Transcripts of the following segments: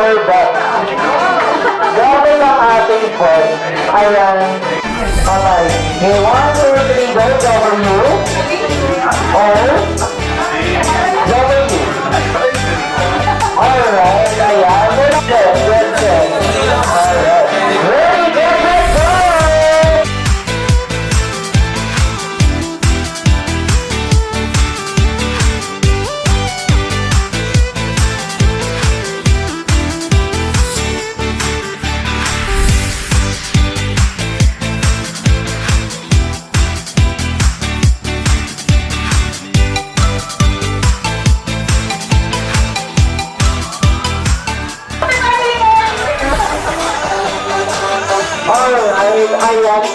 your back. Gamit ang ating phone. Ayan. Okay. Okay, 1, 2, 3, go. W. O. W. Alright. Ayan. Good, good, good. Alright. Ready, get set, go! Alright, ayan.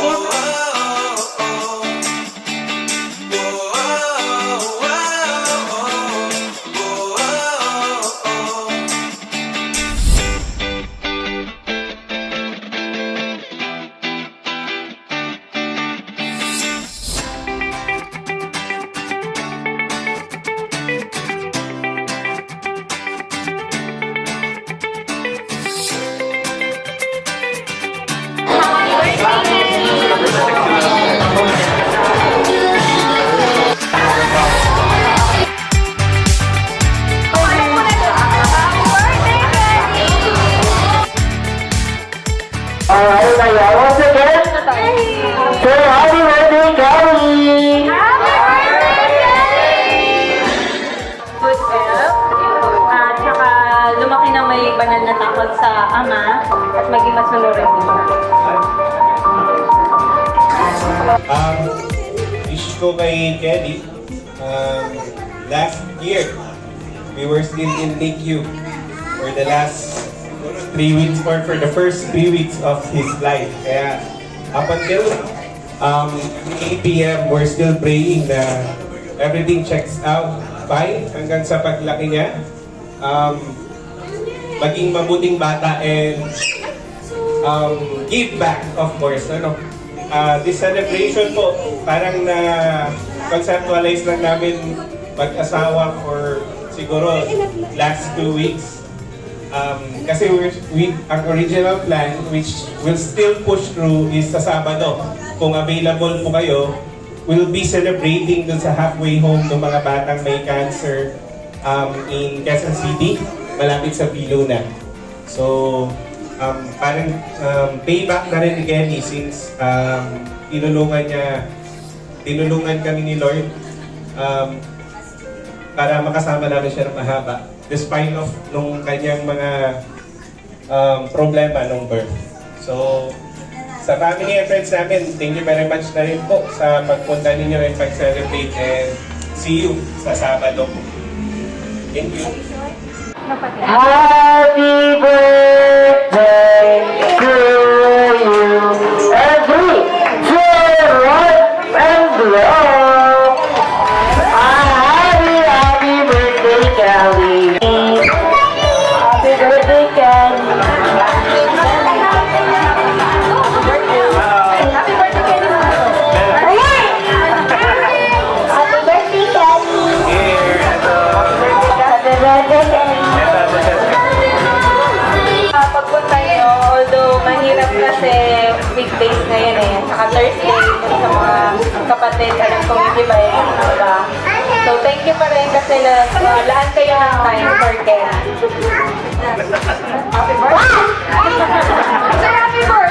Alright, ayan. Once again, say happy birthday, Kelly! Good health, at saka lumaki na may banal na takot sa ama at maging masunurin din siya. Wish ko kay Kelly, last year, we were still in NICU for the last 3 weeks or for the first 3 weeks of his life. Kaya up until 8 p.m., we're still praying na everything checks out fine hanggang sa paglaki niya. Maging mabuting bata and give back, of course. This celebration po, parang na-conceptualize lang namin mag-asawa for siguro last 2 weeks. Kasi ang original plan, which will still push through, is sa Sabado. Kung available po kayo, we'll be celebrating dun sa halfway home ng mga batang may cancer in Quezon City, malapit sa Piluna. So, parang payback na rin ni Kenny since tinulungan kami ni Lord para makasama namin siya ng mahaba. Despite of nung kanyang mga problema nung birth. So, sa family and friends namin, thank you very much na rin po sa pagpunta ninyo and pag-celebrate, and see you sa Sabado. Thank you. Happy birthday to you. And 3, 2, 1, and blow. Happy birthday, Kelly. Happy birthday, Kelly. Pagpunta nyo, although mahirap kasi weekdays ngayon saka Thursday dun sa mga kapatid at community ba diba? So thank you pa rin kasi laan kayo ng time for Ken. Happy birthday! Happy birthday!